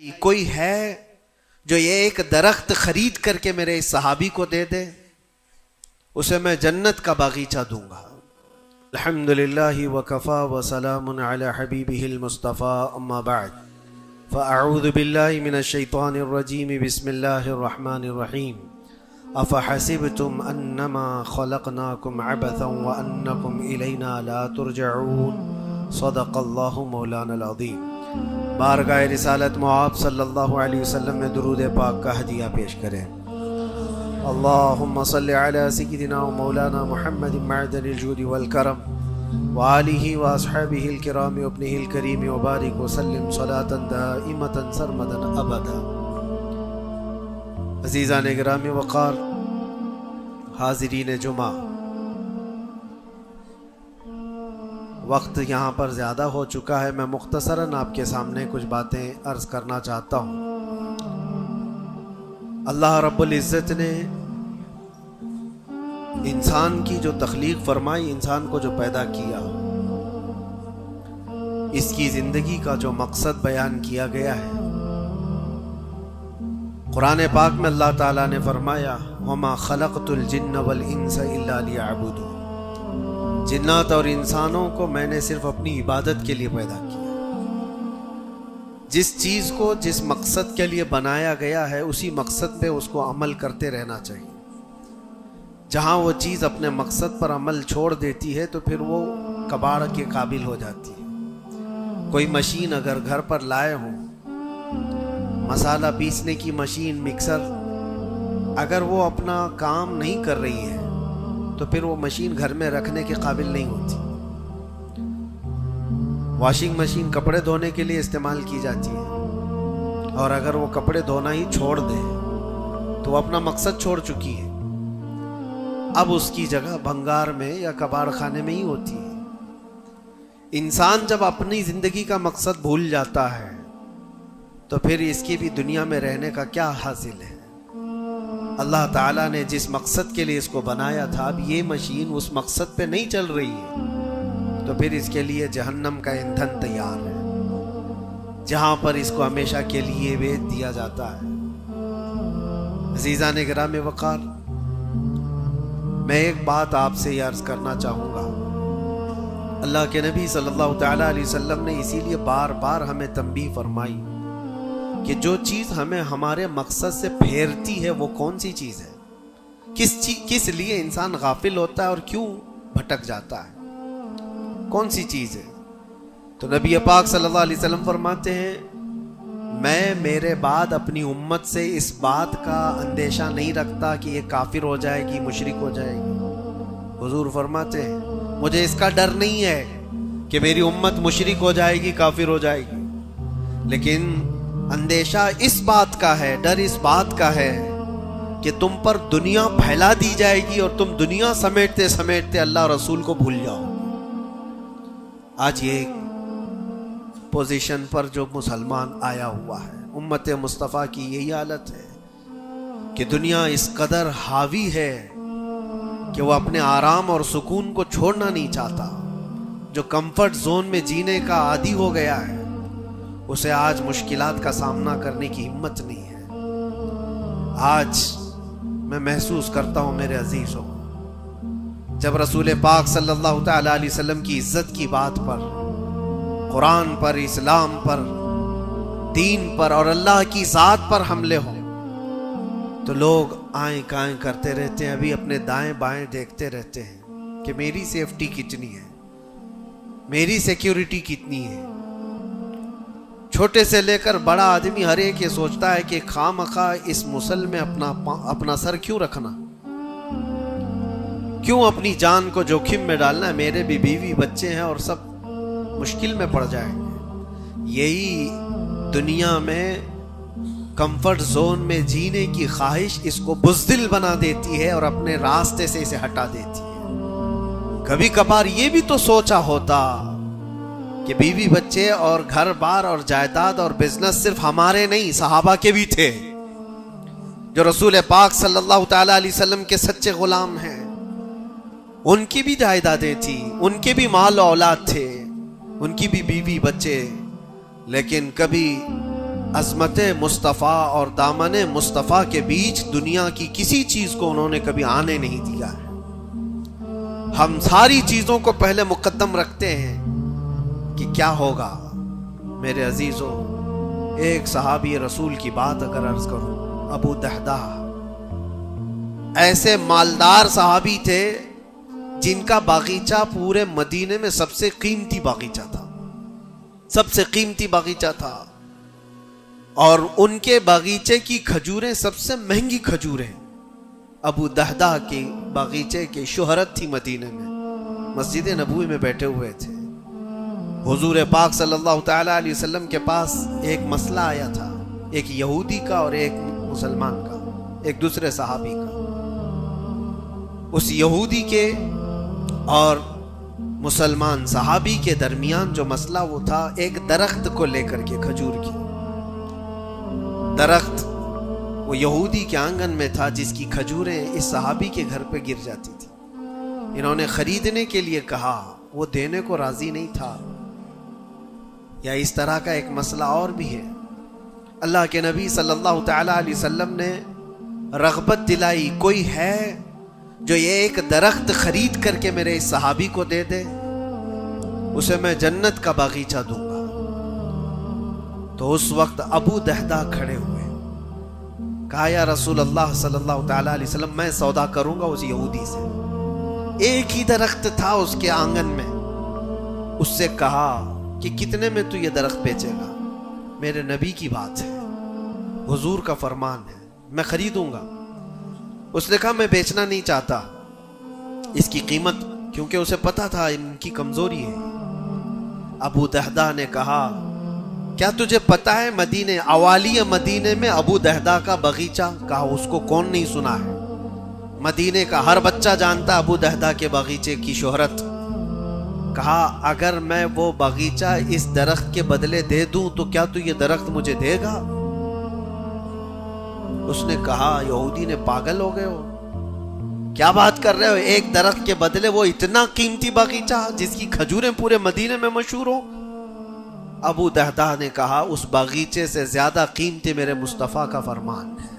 کوئی ہے جو یہ ایک درخت خرید کر کے میرے اس صحابی کو دے دے، اسے میں جنت کا باغیچہ دوں گا۔ الحمدللہ وکفا وسلام علی حبیبہ المصطفیٰ، اما بعد فاعوذ باللہ من الشیطان الرجیم، بسم اللہ الرحمن الرحیم۔ افحسبتم انما خلقناکم عبثا وانکم الینا لا ترجعون، صدق اللہ مولانا العظیم۔ بارگاہ رسالت معاب صلی اللہ علیہ وسلم میں درود پاک کا ہدیہ پیش کریں۔ اللہم صلی علی سیدنا و مولانا محمد معدن الجود والکرم وآلہ واصحابہ الکرام وابنہ الکریم وبارک وسلم صلاة دائمة سرمدا ابدا۔ عزیزان گرامی وقار، حاضرین جمعہ، وقت یہاں پر زیادہ ہو چکا ہے، میں مختصراً آپ کے سامنے کچھ باتیں عرض کرنا چاہتا ہوں۔ اللہ رب العزت نے انسان کی جو تخلیق فرمائی، انسان کو جو پیدا کیا، اس کی زندگی کا جو مقصد بیان کیا گیا ہے، قرآن پاک میں اللہ تعالیٰ نے فرمایا وَمَا خَلَقْتُ الْجِنَّ وَالْإِنسَ إِلَّا لِيَعْبُدُونِ، جنات اور انسانوں کو میں نے صرف اپنی عبادت کے لیے پیدا کیا۔ جس چیز کو جس مقصد کے لیے بنایا گیا ہے، اسی مقصد پہ اس کو عمل کرتے رہنا چاہیے۔ جہاں وہ چیز اپنے مقصد پر عمل چھوڑ دیتی ہے تو پھر وہ کباڑ کے قابل ہو جاتی ہے۔ کوئی مشین اگر گھر پر لائے ہوں، مسالہ پیسنے کی مشین، مکسر، اگر وہ اپنا کام نہیں کر رہی ہے تو پھر وہ مشین گھر میں رکھنے کے قابل نہیں ہوتی۔ واشنگ مشین کپڑے دھونے کے لیے استعمال کی جاتی ہے، اور اگر وہ کپڑے دھونا ہی چھوڑ دے تو وہ اپنا مقصد چھوڑ چکی ہے، اب اس کی جگہ بھنگار میں یا کباڑ خانے میں ہی ہوتی ہے۔ انسان جب اپنی زندگی کا مقصد بھول جاتا ہے تو پھر اس کی بھی دنیا میں رہنے کا کیا حاصل ہے؟ اللہ تعالیٰ نے جس مقصد کے لیے اس کو بنایا تھا، اب یہ مشین اس مقصد پہ نہیں چل رہی ہے تو پھر اس کے لیے جہنم کا ایندھن تیار ہے، جہاں پر اس کو ہمیشہ کے لیے بیچ دیا جاتا ہے۔ عزیزان گرامی وقار، میں ایک بات آپ سے یہ عرض کرنا چاہوں گا۔ اللہ کے نبی صلی اللہ تعالیٰ علیہ وسلم نے اسی لیے بار بار ہمیں تنبیہ فرمائی کہ جو چیز ہمیں ہمارے مقصد سے پھیرتی ہے وہ کون سی چیز ہے، کس لیے انسان غافل ہوتا ہے اور کیوں بھٹک جاتا ہے، کون سی چیز ہے؟ تو نبی پاک صلی اللہ علیہ وسلم فرماتے ہیں، میں میرے بعد اپنی امت سے اس بات کا اندیشہ نہیں رکھتا کہ یہ کافر ہو جائے گی، مشرک ہو جائے گی۔ حضور فرماتے ہیں مجھے اس کا ڈر نہیں ہے کہ میری امت مشرک ہو جائے گی، کافر ہو جائے گی، لیکن اندیشہ اس بات کا ہے، ڈر اس بات کا ہے کہ تم پر دنیا پھیلا دی جائے گی اور تم دنیا سمیٹتے سمیٹتے اللہ رسول کو بھول جاؤ۔ آج یہ پوزیشن پر جو مسلمان آیا ہوا ہے، امت مصطفیٰ کی یہی حالت ہے کہ دنیا اس قدر حاوی ہے کہ وہ اپنے آرام اور سکون کو چھوڑنا نہیں چاہتا۔ جو کمفرٹ زون میں جینے کا عادی ہو گیا ہے، اسے آج مشکلات کا سامنا کرنے کی ہمت نہیں ہے۔ آج میں محسوس کرتا ہوں میرے عزیزوں، جب رسول پاک صلی اللہ تعالیٰ علیہ وسلم کی عزت کی بات پر، قرآن پر، اسلام پر، دین پر اور اللہ کی ذات پر حملے ہوں تو لوگ آئیں کائیں کرتے رہتے ہیں، ابھی اپنے دائیں بائیں دیکھتے رہتے ہیں کہ میری سیفٹی کتنی ہے، میری سیکیورٹی کتنی ہے۔ چھوٹے سے لے کر بڑا آدمی ہر ایک یہ سوچتا ہے کہ خواہ مخواہ اس مسل میں اپنا سر کیوں رکھنا، کیوں اپنی جان کو جوخم میں ڈالنا ہے، میرے بھی بیوی بچے ہیں اور سب مشکل میں پڑ جائیں گے۔ یہی دنیا میں کمفرٹ زون میں جینے کی خواہش اس کو بزدل بنا دیتی ہے اور اپنے راستے سے اسے ہٹا دیتی ہے۔ کبھی کبھار یہ بھی تو سوچا ہوتا کہ بیوی بچے اور گھر بار اور جائیداد اور بزنس صرف ہمارے نہیں، صحابہ کے بھی تھے، جو رسول پاک صلی اللہ تعالیٰ علیہ وسلم کے سچے غلام ہیں، ان کی بھی جائیدادیں تھیں، ان کے بھی مال و اولاد تھے، ان کی بھی بیوی بچے، لیکن کبھی عظمت مصطفیٰ اور دامن مصطفیٰ کے بیچ دنیا کی کسی چیز کو انہوں نے کبھی آنے نہیں دیا ہے۔ ہم ساری چیزوں کو پہلے مقدم رکھتے ہیں کہ کیا ہوگا۔ میرے عزیزوں، ایک صحابی رسول کی بات اگر عرض کروں، ابو دہدہ، ایسے مالدار صحابی تھے جن کا باغیچہ پورے مدینے میں سب سے قیمتی باغیچہ تھا، سب سے قیمتی باغیچہ تھا، اور ان کے باغیچے کی کھجوریں سب سے مہنگی کھجوریں ابو دہدہ کے باغیچے کی شہرت تھی مدینے میں۔ مسجد نبوی میں بیٹھے ہوئے تھے، حضور پاک صلی اللہ تعالی علیہ وسلم کے پاس ایک مسئلہ آیا تھا، ایک یہودی کا اور ایک مسلمان کا، ایک دوسرے صحابی کا۔ اس یہودی کے اور مسلمان صحابی کے درمیان جو مسئلہ وہ تھا ایک درخت کو لے کر کے، کھجور کی درخت وہ یہودی کے آنگن میں تھا جس کی کھجوریں اس صحابی کے گھر پہ گر جاتی تھی۔ انہوں نے خریدنے کے لیے کہا، وہ دینے کو راضی نہیں تھا۔ یا اس طرح کا ایک مسئلہ اور بھی ہے، اللہ کے نبی صلی اللہ تعالی علیہ وسلم نے رغبت دلائی، کوئی ہے جو یہ ایک درخت خرید کر کے میرے اس صحابی کو دے دے، اسے میں جنت کا باغیچہ دوں گا۔ تو اس وقت ابو دہدہ کھڑے ہوئے، کہا یا رسول اللہ صلی اللہ تعالی علیہ وسلم، میں سودا کروں گا اس یہودی سے۔ ایک ہی درخت تھا اس کے آنگن میں۔ اس سے کہا کہ کتنے میں تو یہ درخت بیچے گا؟ میرے نبی کی بات ہے، حضور کا فرمان ہے، میں خریدوں گا۔ اس نے کہا میں بیچنا نہیں چاہتا اس کی قیمت، کیونکہ اسے پتا تھا ان کی کمزوری ہے۔ ابو دہدہ نے کہا کیا تجھے پتا ہے مدینے اوالی مدینے میں ابو دہدہ کا باغیچہ؟ کہا اس کو کون نہیں سنا ہے، مدینے کا ہر بچہ جانتا ابو دہدہ کے باغیچے کی شہرت۔ کہا اگر میں وہ باغیچہ اس درخت کے بدلے دے دوں تو کیا تو یہ درخت مجھے دے گا؟ اس نے کہا یہودی نے پاگل ہو گئے ہو، کیا بات کر رہے ہو؟ ایک درخت کے بدلے وہ اتنا قیمتی باغیچہ جس کی کھجوریں پورے مدینے میں مشہور ہو؟ ابو دہدہ نے کہا اس باغیچے سے زیادہ قیمتی میرے مصطفیٰ کا فرمان ہے،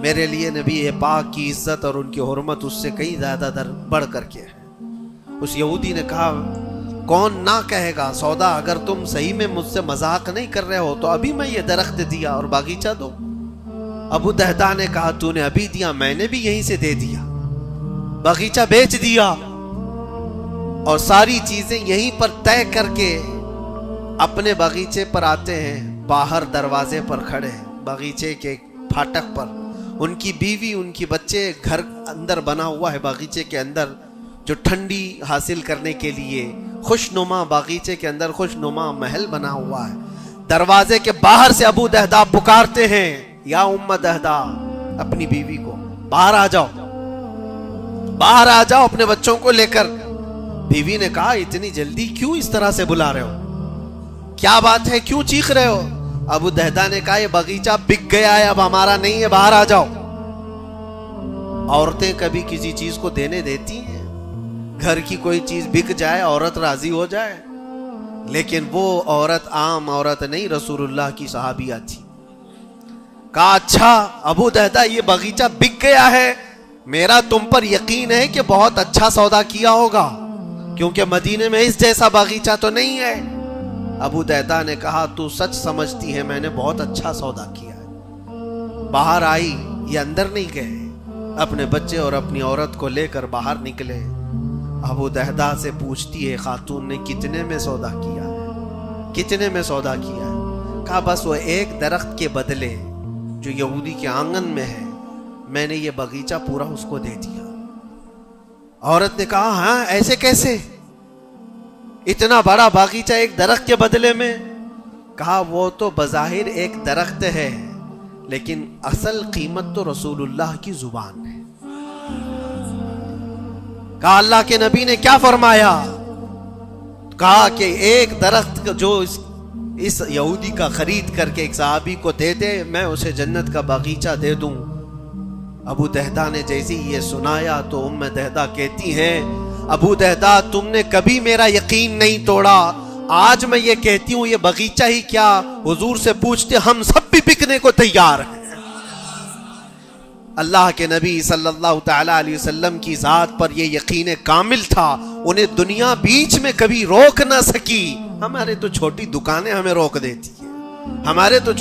میرے لیے نبی پاک کی عزت اور ان کی حرمت اس سے کئی زیادہ بڑھ کر کے ہے۔ اس یہودی نے کہا کون نہ کہے گا سودا، اگر تم صحیح میں مجھ سے مذاق نہیں کر رہے ہو تو ابھی میں یہ درخت دیا اور باغیچہ دو۔ ابو دہدہ نے کہا تو نے ابھی دیا، میں نے بھی یہیں سے دے دیا، باغیچہ بیچ دیا اور ساری چیزیں یہیں پر طے کر کے اپنے باغیچے پر آتے ہیں۔ باہر دروازے پر کھڑے ہیں، باغیچے کے پھاٹک پر ان کی بیوی، ان کی بچے، گھر اندر بنا ہوا ہے باغیچے کے اندر جو ٹھنڈی حاصل کرنے کے لیے خوشنما، باغیچے کے اندر خوشنما محل بنا ہوا ہے۔ دروازے کے باہر سے ابو دہدہ پکارتے ہیں یا ام دہدہ اپنی بیوی کو، باہر آ جاؤ، باہر آ جاؤ اپنے بچوں کو لے کر۔ بیوی نے کہا اتنی جلدی کیوں اس طرح سے بلا رہے ہو، کیا بات ہے، کیوں چیخ رہے ہو؟ ابو دہدہ نے کہا یہ باغیچہ بک گیا ہے، اب ہمارا نہیں ہے، باہر آ جاؤ۔ عورتیں کبھی کسی چیز کو دینے دیتی ہیں؟ گھر کی کوئی چیز بک جائے عورت راضی ہو جائے، لیکن وہ عورت عام عورت نہیں، رسول اللہ کی صحابیہ تھی۔ کہا اچھا ابو دہدہ یہ باغیچہ بک گیا ہے، میرا تم پر یقین ہے کہ بہت اچھا سودا کیا ہوگا، کیونکہ مدینے میں اس جیسا باغیچہ تو نہیں ہے۔ ابو دہدہ نے کہا تو سچ سمجھتی ہے میں نے بہت اچھا سودا کیا ہے۔ باہر آئی، یہ اندر نہیں گئے، اپنے بچے اور اپنی عورت کو لے کر باہر نکلے۔ ابو دہدہ سے پوچھتی ہے خاتون نے کتنے میں سودا کیا ہے، کتنے میں سودا کیا ہے؟ کہا بس وہ ایک درخت کے بدلے جو یہودی کے آنگن میں ہے، میں نے یہ باغیچہ پورا اس کو دے دیا۔ عورت نے کہا ہاں ایسے کیسے، اتنا بڑا باغیچہ ایک درخت کے بدلے میں؟ کہا وہ تو بظاہر ایک درخت ہے، لیکن اصل قیمت تو رسول اللہ کی زبان ہے۔ کہا اللہ کے نبی نے کیا فرمایا؟ کہا کہ ایک درخت جو اس یہودی کا خرید کر کے ایک صحابی کو دے دے، میں اسے جنت کا باغیچہ دے دوں۔ ابو دہدہ نے جیسے یہ سنایا تو ام دہدہ کہتی ہیں ابو دہدہ تم نے کبھی میرا یقین نہیں توڑا، آج میں یہ کہتی ہوں یہ باغیچہ ہی کیا، حضور سے پوچھتے ہم سب بھی بکنے کو تیار ہیں۔ اللہ کے نبی صلی اللہ تعالی علیہ وسلم کی ذات پر یہ یقین کامل تھا، انہیں دنیا بیچ میں کبھی روک نہ سکی۔ ہمارے تو چھوٹی دکانیں ہمیں روک دیتی ہیں، ہمارے تو